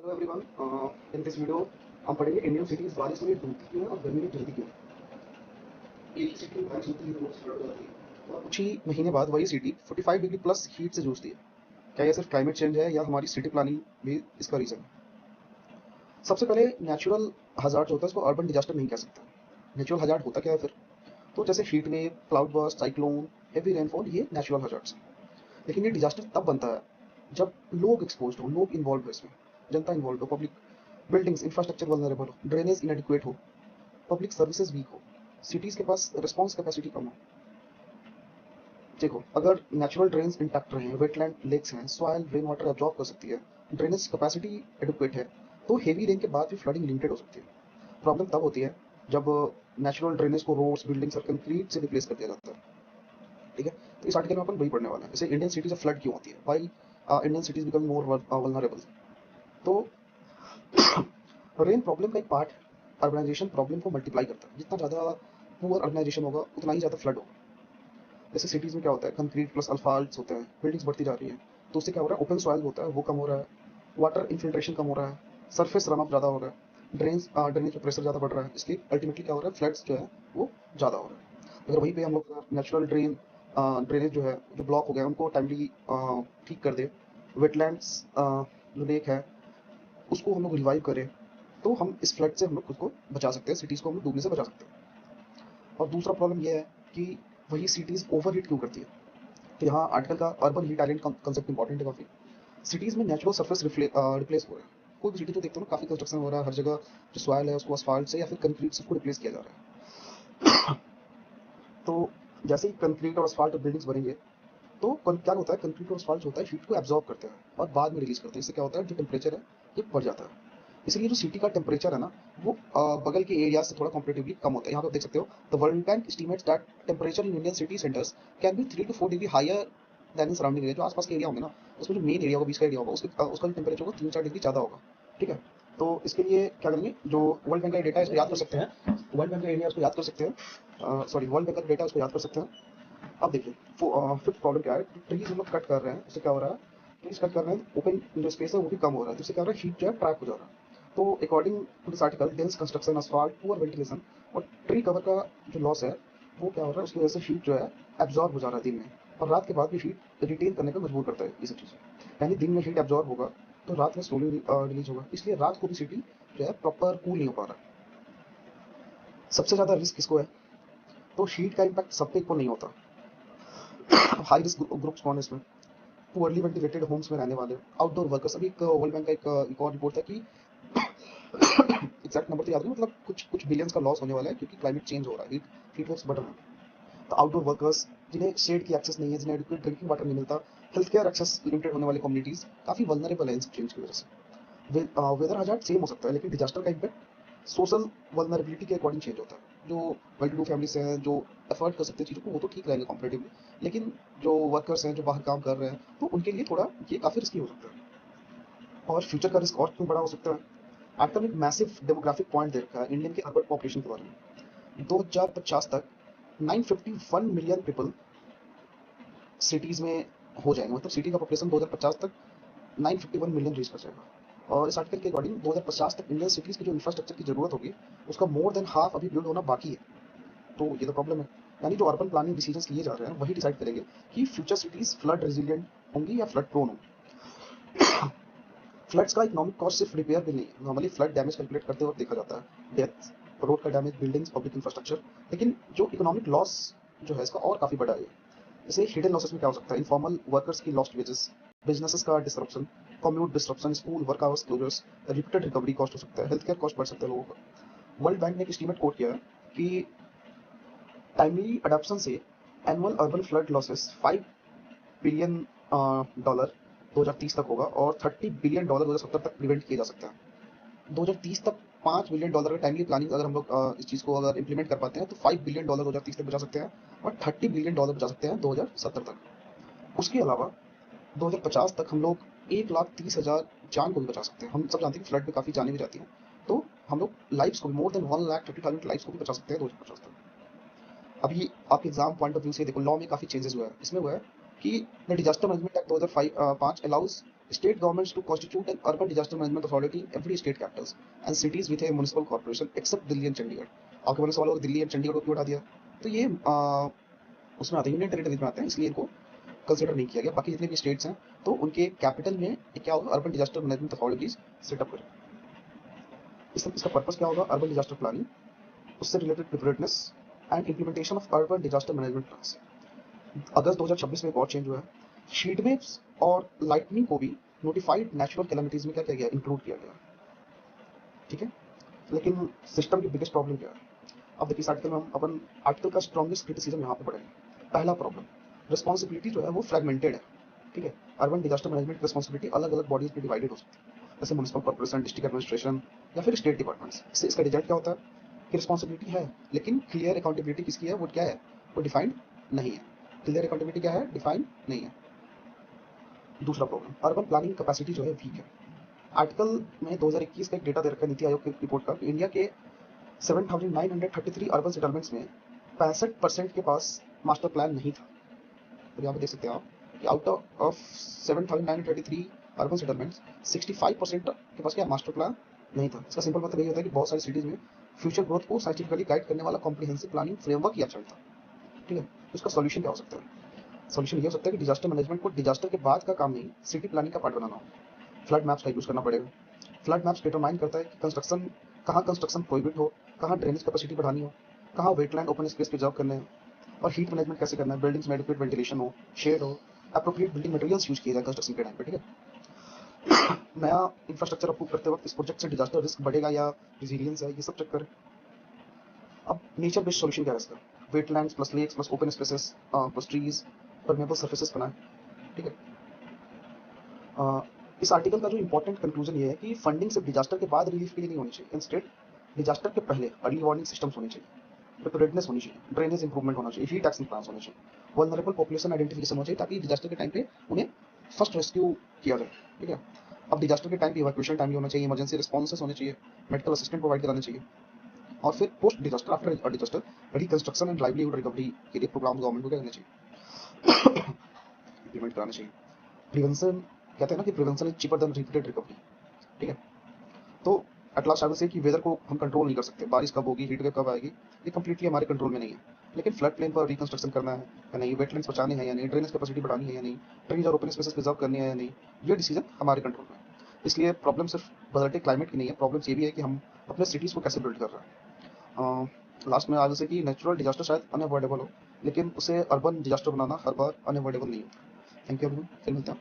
Hello everyone, in this video हम पढ़ेंगे Indian cities बारिश में डूबती क्यों है और गर्मी में जलती क्यों है। एक ही सिटी में बारिश होती है तो रोज फ्लड हो जाती है और कुछ ही महीने बाद वही सिटी 45 डिग्री प्लस हीट से जूझती है। क्या यह सिर्फ क्लाइमेट चेंज है या हमारी सिटी प्लानिंग भी इसका रीजन है? सबसे पहले नेचुरल हजार्ड जो होता है उसको अर्बन डिजास्टर नहीं कह सकते। नेचुरल हजार्ड होता क्या है फिर? तो जैसे heat wave, cloud burst, cyclone, heavy rainfall, ये नेचुरल हजार्ड्स हैं। लेकिन ये डिजास्टर तब बनता है जब लोग एक्सपोज हो, लोग इन्वॉल्व हो इसमें, जनता इन्वॉल्व हो, पब्लिक, बिल्डिंग्स इंफ्रास्ट्रक्चर वल्नरेबल हो, ड्रेनेज इनएडिक्वेट हो, पब्लिक सर्विसेज वीक हो, सिटीज के पास रिस्पॉन्स कैपेसिटी कम हो। देखो, अगर नेचुरल ड्रेन्स इंटैक्ट रहे हैं, वेटलैंड लेक्स हैं, सॉइल रेन वाटर एब्जॉर्ब कर सकती है, ड्रेनेज कैपेसिटी एडिक्वेट है, तो हेवी रेन के बाद भी फ्लडिंग लिमिटेड हो सकती है। प्रॉब्लम तब होती है जब नेचुरल ड्रेनेज को रोड्स, बिल्डिंग्स और कंक्रीट से रिप्लेस कर दिया जाता है। ठीक है, तो इस आर्टिकल में अपन वही पढ़ने वाले हैं। जैसे इंडियन सिटीज में फ्लड क्यों होती है, why Indian cities become more vulnerable. तो रेन प्रॉब्लम का एक पार्ट अर्बनाइजेशन प्रॉब्लम को मल्टीप्लाई करता है। जितना ज़्यादा पुअर अर्बनाइजेशन होगा उतना ही ज़्यादा फ्लड होगा। जैसे सिटीज़ में क्या होता है, कंक्रीट प्लस अल्फाल्ट्स होते हैं, बिल्डिंग्स बढ़ती जा रही हैं, तो उससे क्या हो रहा है, ओपन सॉइल होता है वो कम हो रहा है, वाटर इन्फिल्ट्रेशन कम हो रहा है, सरफेस रन अप ज़्यादा हो रहा है, ड्रेनेज में प्रेशर ज़्यादा बढ़ रहा है, इसलिए अल्टीमेटली क्या हो रहा है, फ्लड्स जो है वो ज़्यादा हो रहा है। अगर वहीं पे हम लोग नेचुरल ड्रेनेज जो है, जो ब्लॉक हो गया उनको टाइमली ठीक कर दे, वेटलैंड्स जो लेक है उसको हम लोग रिवाइव करें, तो हम इस फ्लड से हम लोग खुद को बचा सकते हैं, सिटीज़ को हम लोग डूबने से बचा सकते हैं। और दूसरा प्रॉब्लम ये है कि वही सिटीज़ ओवर हीट क्यों करती है। तो यहाँ आर्टिकल का urban heat island concept important है काफ़ी। सिटीज़ में नेचुरल सरफेस रिप्लेस हो रहा है। कोई भी सिटी तो देखते हो ना, काफ़ी कंस्ट्रक्शन हो रहा है, हर जगह जो सॉइल है उसको असफाल्ट से या फिर कंक्रीट से रिप्लेस किया जा रहा है। तो जैसे ही कंक्रीट और असफाल्ट बिल्डिंग्स बनेंगे, तो क्या होता है, कंक्रीट और असफाल्ट होता है हीट को एब्जॉर्ब करते हैं और बाद में रिलीज करते हैं। इससे क्या होता है, जो टेम्परेचर है ये बढ़ जाता है। इसलिए जो सिटी का टेम्परेचर है ना, वो बगल के एरिया से थोड़ा कंपेरेटिवली कम होता है। यहाँ पे आप देख सकते हो, the World Bank estimates that temperature in Indian city centres can be 3 to 4 degree higher than in surrounding area. जो आसपास के एरिया होंगे ना, उसमें जो मेन एरिया होगा, बीच का एरिया होगा, उसका जो टेम्परेचर होगा 3-4 डिग्री ज़्यादा होगा। ठीक है, तो इसके लिए क्या करेंगे, जो वर्ल्ड बैंक का डेटा है इसको याद कर सकते हैं, वर्ल्ड बैंक का एरिया उसको याद कर सकते हैं, सॉरी वर्ल्ड बैंक का डेटा उसको याद कर सकते हैं। अब देखिए, फिफ्थ प्रॉब्लम क्या है, ट्रीज हम लोग कट कर रहे हैं, उससे क्या हो रहा है, ट्रीज कट कर रहे हैं, ओपन जो स्पेस है वो भी कम हो रहा है, जिससे क्या हो रहा है, हीट जो है ट्रैप हो जा रहा है। तो according to this article, dense construction, asphalt, poor ventilation और ट्री कवर का जो लॉस है, वो क्या हो रहा है, उसकी वजह से हीट जो है एब्जॉर्ब हो जा रहा है दिन में, और रात के बाद भी हीट रिटेन करने पर मजबूर करता है ये सब चीज़ें। यानी दिन में हीट एब्जॉर्ब होगा तो रात में स्लोली रिलीज होगा, इसलिए रात को भी सिटी जो है प्रॉपर कूल नहीं हो पा रहा। सबसे ज़्यादा रिस्क किसको है? तो हीट का इम्पैक्ट सब पे इक्वल नहीं होता। हाई रिस्क ग्रुप्स कौन है इसमें? पुअरली वेंटिलेटेड होम्स में रहने वाले, आउटडोर वर्कर्स। अभी एक वर्ल्ड बैंक का एक और रिपोर्ट था कि एग्जैक्ट नंबर तो याद नहीं, मतलब कुछ कुछ बिलियंस का लॉस होने वाला है क्योंकि क्लाइमेट चेंज हो रहा है, हीट वेव्स बढ़ रहे हैं। तो आउटडोर वर्कर्स, जिन्हें शेड की एक्सेस नहीं है, जिन्हें एडिक्वेट ड्रिंकिंग वाटर नहीं मिलता, हेल्थ केयर एक्सेस लिमिटेड होने वाली कम्युनिटीज काफी वल्नरेबल है इन चेंज की वजह से। वेदर हजार्ड सेम हो सकता है, लेकिन डिजास्टर का इम्पैक्ट सोशल वल्नरेबिलिटी के अकॉर्डिंग चेंज होता है। जो वेल टू डू फैमिलीज हैं, जो एफर्ट कर सकते हैं चीज़ों को, वो तो ठीक रहेंगे कंपेरेटिवली, लेकिन जो वर्कर्स हैं जो बाहर काम कर रहे हैं, तो उनके लिए थोड़ा ये काफ़ी रिस्की हो सकता है। और फ्यूचर का रिस्क और क्यों बड़ा हो सकता है? आजकल में एक मैसिव डेमोग्राफिक पॉइंट दे रखा है इंडियन के अर्बन पॉपुलेशन के बारे में। 2050 तक 951 मिलियन पीपल सिटीज में हो जाएंगे, मतलब सिटी का पॉपुलेशन 2050 तक 951 मिलियन रीच कर जाएगा। और इस आर्टिकल के अकॉर्डिंग 2050 तक इंडियन सिटीज की जो इंफ्रास्ट्रक्चर की जरूरत होगी, उसका मोर देन हाफ अभी बिल्ड होना बाकी है। तो ये तो प्रॉब्लम है। यानी जो अर्बन प्लानिंग डिसीजंस लिए जा रहे हैं वही डिसाइड करेंगे कि फ्यूचर सिटीज फ्लड रेजिलियंट होंगी या फ्लड प्रोन होंगी। फ्लड्स का इकोनॉमिक कॉस्ट सिर्फ रिपेयर भी नहीं है। नॉर्मली फ्लड डैमेज कैलकुलेट करते वक्त देखा जाता है, डेथ, रोड का डैमेज, बिल्डिंग्स, पब्लिक इंफ्रास्ट्रक्चर, लेकिन जो इकोनॉमिक लॉस जो है इसका और काफी बड़ा है। जैसे हिडन लॉसेस में क्या हो सकता है, इनफॉर्मल वर्कर्स की लॉस्ट वेजेस, बिजनेसेस का disruption, commute disruption, school work hours closures, repeated recovery cost हो सकता है, हेल्थ केयर कॉस्ट बढ़ सकता है लोगों का। वर्ल्ड बैंक ने एक एस्टीमेट कोट किया है कि टाइमली अडॉप्शन से annual urban flood losses 5 billion dollar 2030 तक होगा और 30 बिलियन डॉलर 2070 तक प्रिवेंट किया जा सकता है। 2030 तक 5 बिलियन डॉलर का टाइमली प्लानिंग अगर हम लोग इस चीज़ को अगर इंप्लीमेंट कर पाते हैं, तो 5 बिलियन डॉलर 2030 तक बचा सकते हैं और 30 बिलियन डॉलर बचा सकते हैं 2070 तक। उसके अलावा 2050 तक हम लोग 1,30,000 जान को भी बचा सकते हैं। हम सब जानते हैं कि फ्लड में काफ़ी जानें भी जाती हैं, तो हम लोग लाइफ्स को, मोर देन 1,30,000 लाइफ्स को भी बचा सकते हैं 2050 तक। अभी आपके एग्जाम पॉइंट ऑफ व्यू से देखो, लॉ में काफ़ी चेंजेस हुआ है। इसमें हुआ है कि the disaster management act 2005 allows state governments to constitute an urban disaster management authority in every state capitals and cities with a municipal corporation except Delhi and Chandigarh. आपके बोलने सवाल होगा दिल्ली एंड चंडीगढ़ को क्यों हटा दिया, तो ये उसमें आते हैं, यूनियन टेरिटरीज में आते हैं, इसलिए इनको कंसिडर नहीं किया गया। बाकी जितने भी स्टेट्स हैं तो उनके कैपिटल में क्या होगा, urban disaster management authorities setup करें। इसका पर्पस क्या होगा, अर्बन डिजास्टर प्लानिंग, उससे related preparedness and implementation of urban disaster management plans. अगस्त 2026 में एक और चेंज हुआ है, हीट वेव्स और लाइटनिंग को भी नोटिफाइड नेचुरल कैलेमिटीज में क्या किया गया, इंक्लूड किया गया। ठीक है, लेकिन सिस्टम की बिगेस्ट प्रॉब्लम क्या है, अब देखिए इस आर्टिकल में हम अपन आर्टिकल का स्ट्रॉन्गेस्ट क्रिटिसिज्म यहाँ पे पढ़ेंगे। पहला प्रॉब्लम, रिस्पॉन्सिबिलिटी जो है वो फ्रेगमेंटेड है। ठीक है, अर्बन डिजास्टर मैनेजमेंट की रिस्पॉन्सिबिलिटी अलग अलग बॉडीज में डिवाइडेड हो सकती है, जैसे म्युनिसिपल कॉर्पोरेशन, डिस्ट्रिक्ट एडमिनिस्ट्रेशन या फिर स्टेट डिपार्टमेंट्स। इससे इसका रिजल्ट क्या होता है कि रिस्पॉन्सिबिलिटी है लेकिन क्लियर अकाउंटेबिलिटी किसकी है, वो क्या है, वो डिफाइंड नहीं है। क्लियर अकाउंटेबिलिटी क्या है, डिफाइंड नहीं है। दूसरा प्रॉब्लम, अर्बन प्लानिंग कैपेसिटी जो है वीक है। आर्टिकल में 2021 का एक डेटा दे रखा है नीति आयोग की रिपोर्ट का, इंडिया के 7,933 अर्बन सेटलमेंट्स में 65% के पास मास्टर प्लान नहीं था। तो यहाँ पे देख सकते हैं आप कि आउट ऑफ 7,933 अर्बन सेटलमेंट्स 65% के पास क्या मास्टर प्लान नहीं था। इसका सिंपल मतलब यही होता है कि बहुत सारी सिटीज में फ्यूचर ग्रोथ को साइंटिफिकली गाइड करने वाला कॉम्प्रिहेंसिव प्लानिंग फ्रेमवर्क ही absent था। ठीक है, तो इसका सॉल्यूशन क्या हो सकता है, सॉल्यूशन ये हो सकता है कि डिजास्टर मैनेजमेंट को डिजास्टर के बाद का काम नहीं, सिटी प्लानिंग का पार्ट बनाना हो। फ्लड मैप्स का यूज करना पड़ेगा। फ्लड मैप्स डिटरमाइन करता है कि कंस्ट्रक्शन प्रोहिबिट हो, कहाँ ड्रेनेज कैपेसिटी बढ़ानी हो, कहाँ वेटलैंड ओपन स्पेस प्रिजर्व करने हैं, और हीट मैनेजमेंट कैसे करना है, बिल्डिंग्स में एडिक्वेट वेंटिलेशन हो, शेड हो, एप्रोप्रिएट बिल्डिंग मटेरियल्स यूज किए जाए कंस्ट्रक्शन के टाइम पे। ठीक है, नया इंफ्रास्ट्रक्चर अप्रूव करते वक्त इस प्रोजेक्ट से डिजास्टर रिस्क बढ़ेगा या रिजिलियंस है, ये सब चेक करें। अब नेचर बेस्ड सॉल्यूशन क्या है इसका, wetlands plus lakes plus open spaces plus trees, permeable surfaces बनाए। ठीक है, इस आर्टिकल का जो इंपॉर्टेंट कंक्लूजन ये है कि फंडिंग सिर्फ डिजास्टर के बाद रिलीफ के लिए नहीं होनी चाहिए, इंस्टेड डिजास्टर के पहले अर्ली वार्निंग सिस्टम्स होने चाहिए, प्रिपेयर्डनेस होनी चाहिए, ड्रेनेज इंप्रूवमेंट होना चाहिए, हीट एक्शन प्लान्स होने चाहिए, वल्नरेबल पॉपुलेशन आइडेंटिफिकेशन होना चाहिए ताकि डिजास्टर के टाइम पे उन्हें फर्स्ट रेस्क्यू किया जाए। ठीक है, अब डिजास्टर के टाइम पे इवैक्यूएशन टाइम भी होना चाहिए, इमरजेंसी रिस्पॉन्सेस होने चाहिए, मेडिकल असिस्टेंट प्रोवाइड कराने चाहिए, और फिर post disaster after disaster reconstruction and livelihood recovery के लिए प्रोग्राम गवर्नमेंट को क्या करना चाहिए, इंप्लीमेंट कराना चाहिए। प्रिवेंशन, कहते हैं ना कि prevention is cheaper than repeated recovery. ठीक है, तो at last I will say कि वेदर को हम कंट्रोल नहीं कर सकते, बारिश कब होगी, हीट वेव कब आएगी, ये कंप्लीटली हमारे कंट्रोल में नहीं है। लेकिन फ्लड प्लेन पर रिकंस्ट्रक्शन करना है या नहीं, वेटलैंड्स बचाने हैं या नहीं, ड्रेनेज कैपेसिटी बढ़ानी है या नहीं, ट्रीज और ओपन स्पेसेस प्रिजर्व करनी है या नहीं, ये डिसीजन हमारे कंट्रोल में है। इसलिए प्रॉब्लम सिर्फ बदलते क्लाइमेट की नहीं है, प्रॉब्लम ये भी है कि हम अपने सिटीज़ को कैसे बिल्ड कर रहे हैं। लास्ट में आज से कि नेचुरल डिजास्टर शायद अनअवॉइडेबल हो, लेकिन उसे अर्बन डिजास्टर बनाना हर बार अनअवॉइडेबल नहीं होता। थैंक यू, फिर मिलते हैं।